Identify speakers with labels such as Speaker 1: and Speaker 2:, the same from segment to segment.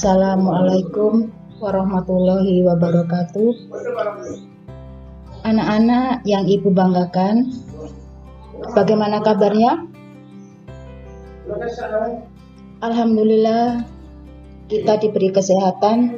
Speaker 1: Assalamualaikum warahmatullahi wabarakatuh. Anak-anak yang Ibu banggakan, bagaimana kabarnya? Alhamdulillah, kita diberi kesehatan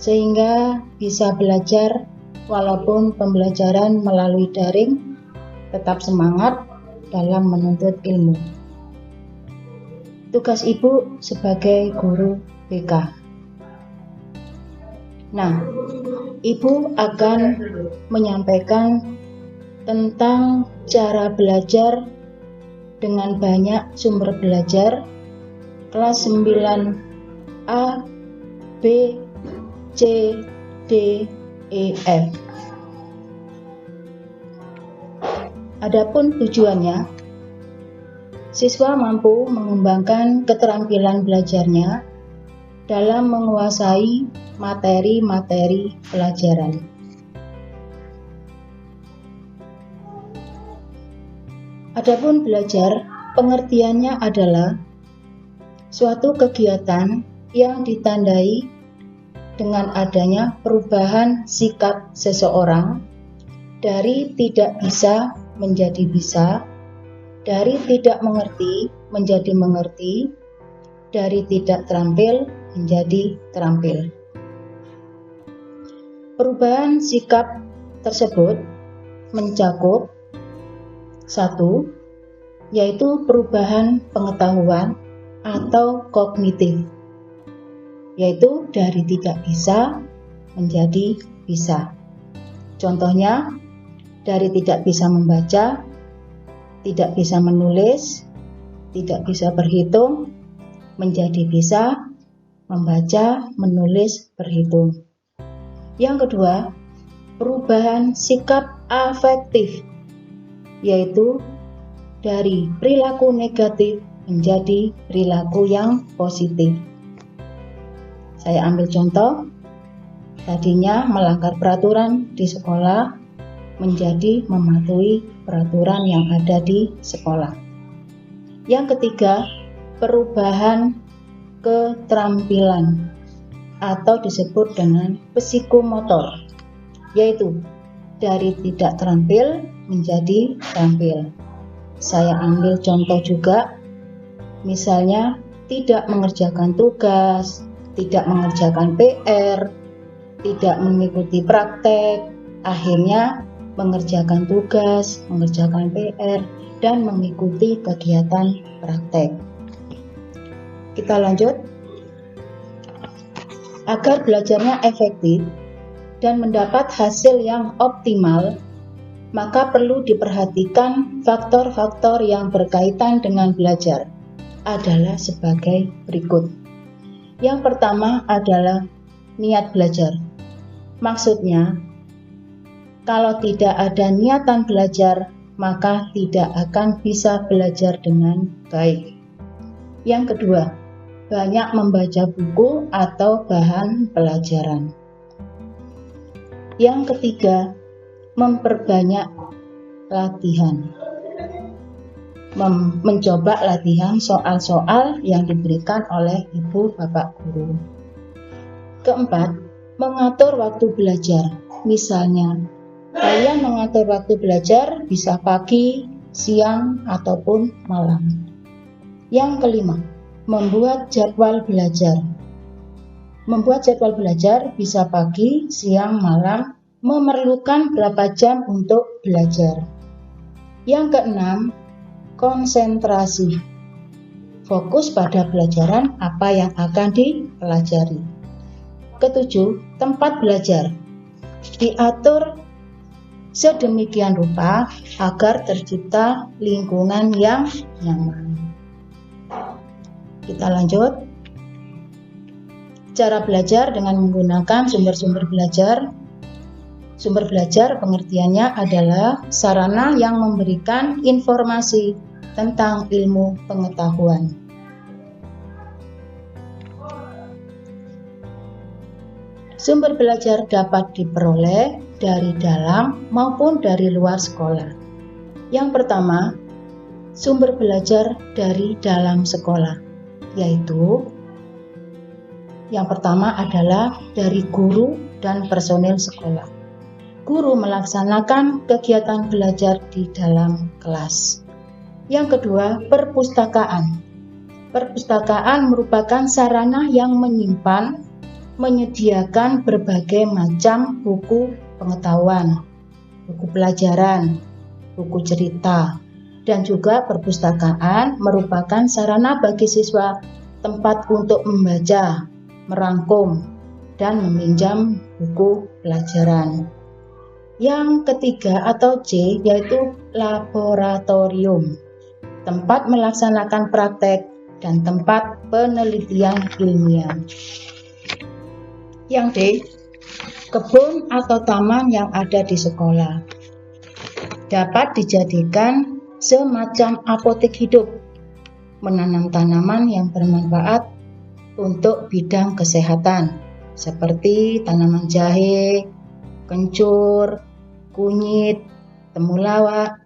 Speaker 1: sehingga bisa belajar walaupun pembelajaran melalui daring. Tetap semangat dalam menuntut ilmu. Tugas Ibu sebagai guru BK. Nah, Ibu akan menyampaikan tentang cara belajar dengan banyak sumber belajar kelas 9A, B, C, D, E, F. Adapun tujuannya, siswa mampu mengembangkan keterampilan belajarnya dalam menguasai materi-materi pelajaran. Adapun belajar, pengertiannya adalah suatu kegiatan yang ditandai dengan adanya perubahan sikap seseorang dari tidak bisa menjadi bisa, dari tidak mengerti menjadi mengerti, dari tidak terampil menjadi terampil. Perubahan sikap tersebut mencakup 1. Yaitu perubahan pengetahuan atau kognitif, yaitu dari tidak bisa menjadi bisa. Contohnya, dari tidak bisa membaca, tidak bisa menulis, tidak bisa berhitung, menjadi bisa membaca, menulis, berhitung. Yang kedua, perubahan sikap afektif, yaitu dari perilaku negatif menjadi perilaku yang positif. Saya ambil contoh, tadinya melanggar peraturan di sekolah menjadi mematuhi peraturan yang ada di sekolah. Yang ketiga, perubahan keterampilan atau disebut dengan psikomotor, yaitu dari tidak terampil menjadi terampil. Saya ambil contoh juga, misalnya tidak mengerjakan tugas, tidak mengerjakan PR, tidak mengikuti praktek, akhirnya mengerjakan tugas, mengerjakan PR, dan mengikuti kegiatan praktek. Kita lanjut. Agar belajarnya efektif dan mendapat hasil yang optimal, maka perlu diperhatikan faktor-faktor yang berkaitan dengan belajar adalah sebagai berikut. Yang pertama adalah niat belajar. Maksudnya, kalau tidak ada niatan belajar, maka tidak akan bisa belajar dengan baik. Yang kedua, banyak membaca buku atau bahan pelajaran. Yang ketiga, memperbanyak latihan. Mencoba latihan soal-soal yang diberikan oleh ibu bapak guru. Keempat, mengatur waktu belajar. Misalnya, kalian mengatur waktu belajar bisa pagi, siang, ataupun malam. Yang kelima, membuat jadwal belajar. Membuat jadwal belajar bisa pagi, siang, malam, memerlukan berapa jam untuk belajar. Yang keenam, konsentrasi. Fokus pada pelajaran apa yang akan dipelajari. Ketujuh, tempat belajar. Diatur sedemikian rupa agar tercipta lingkungan yang nyaman. Kita lanjut. Cara belajar dengan menggunakan sumber-sumber belajar. Sumber belajar pengertiannya adalah sarana yang memberikan informasi tentang ilmu pengetahuan. Sumber belajar dapat diperoleh dari dalam maupun dari luar sekolah. Yang pertama, sumber belajar dari dalam sekolah, yaitu Yang pertama adalah dari guru dan personil sekolah. Guru melaksanakan kegiatan belajar di dalam kelas. Yang kedua, perpustakaan. Perpustakaan merupakan sarana yang menyediakan berbagai macam buku pengetahuan, buku pelajaran, buku cerita, dan juga perpustakaan merupakan sarana bagi siswa tempat untuk membaca, merangkum, dan meminjam buku pelajaran. Yang ketiga atau C yaitu laboratorium, tempat melaksanakan praktek dan tempat penelitian ilmiah. Yang D, kebun atau taman yang ada di sekolah. Dapat dijadikan semacam apotek hidup, menanam tanaman yang bermanfaat untuk bidang kesehatan, seperti tanaman jahe, kencur, kunyit, temulawak,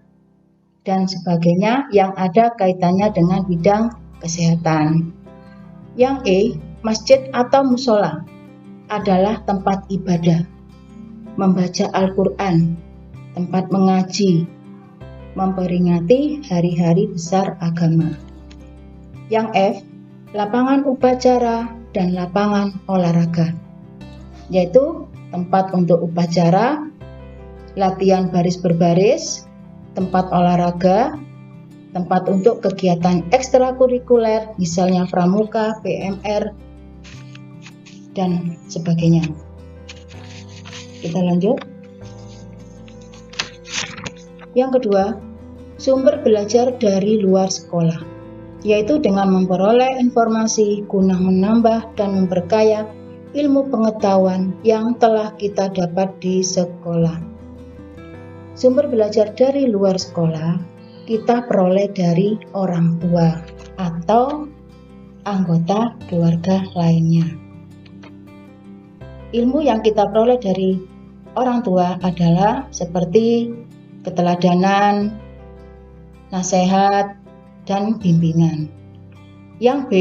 Speaker 1: dan sebagainya yang ada kaitannya dengan bidang kesehatan. Yang E, masjid atau musola adalah tempat ibadah, membaca Al-Quran, tempat mengaji, memperingati hari-hari besar agama. Yang F, lapangan upacara dan lapangan olahraga, yaitu tempat untuk upacara, latihan baris berbaris, tempat olahraga, tempat untuk kegiatan ekstrakurikuler, misalnya pramuka, PMR, dan sebagainya. Kita lanjut. Yang kedua, sumber belajar dari luar sekolah, yaitu dengan memperoleh informasi guna menambah dan memperkaya ilmu pengetahuan yang telah kita dapat di sekolah. Sumber belajar dari luar sekolah kita peroleh dari orang tua atau anggota keluarga lainnya. Ilmu yang kita peroleh dari orang tua adalah seperti keteladanan, nasihat, dan bimbingan. Yang B,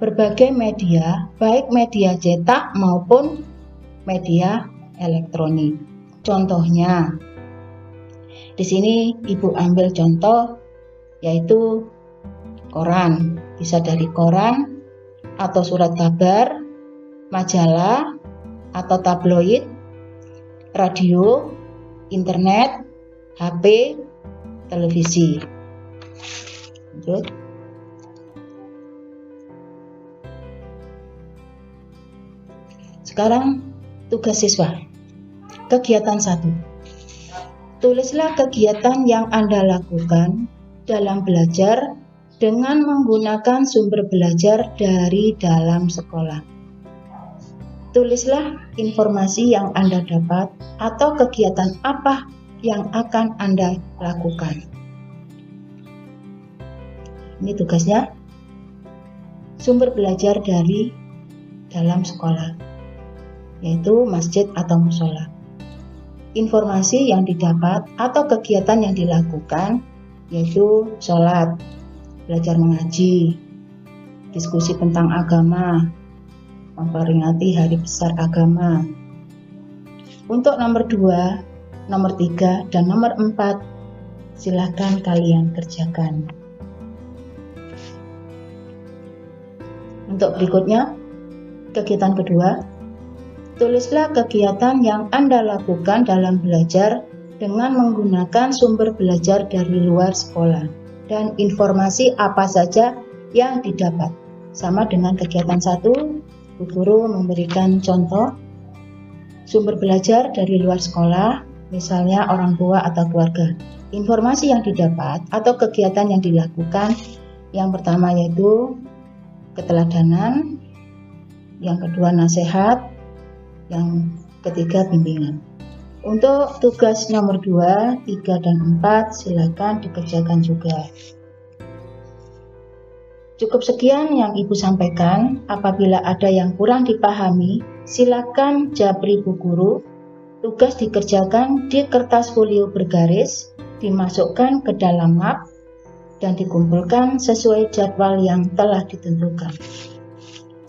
Speaker 1: berbagai media, baik media cetak maupun media elektronik. Contohnya, di sini Ibu ambil contoh yaitu koran, bisa dari koran atau surat kabar, majalah atau tabloid, radio, internet, HP, televisi. Lanjut. Sekarang tugas siswa. Kegiatan 1. Tulislah kegiatan yang Anda lakukan dalam belajar dengan menggunakan sumber belajar dari dalam sekolah. Tulislah informasi yang Anda dapat atau kegiatan apa yang akan Anda lakukan. Ini tugasnya. Sumber belajar dari dalam sekolah, yaitu masjid atau musola. Informasi yang didapat atau kegiatan yang dilakukan yaitu sholat, belajar mengaji, diskusi tentang agama, memperingati hari besar agama. Untuk nomor 2, nomor 3, dan nomor 4, silakan kalian kerjakan. Untuk berikutnya, kegiatan kedua, tulislah kegiatan yang Anda lakukan dalam belajar dengan menggunakan sumber belajar dari luar sekolah dan informasi apa saja yang didapat. Sama dengan kegiatan 1, Bu Guru memberikan contoh sumber belajar dari luar sekolah, misalnya orang tua atau keluarga. Informasi yang didapat atau kegiatan yang dilakukan, yang pertama yaitu keteladanan, yang kedua nasihat, yang ketiga bimbingan. Untuk tugas nomor 2, 3, dan 4 silakan dikerjakan juga. Cukup sekian yang Ibu sampaikan. Apabila ada yang kurang dipahami, silakan japri Bu Guru. Tugas dikerjakan di kertas folio bergaris, dimasukkan ke dalam map, dan dikumpulkan sesuai jadwal yang telah ditentukan.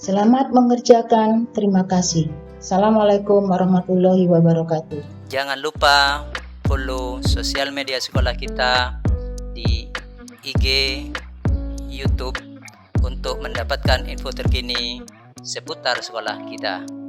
Speaker 1: Selamat mengerjakan. Terima kasih. Assalamualaikum warahmatullahi wabarakatuh.
Speaker 2: Jangan lupa follow sosial media sekolah kita di IG, YouTube untuk mendapatkan info terkini seputar sekolah kita.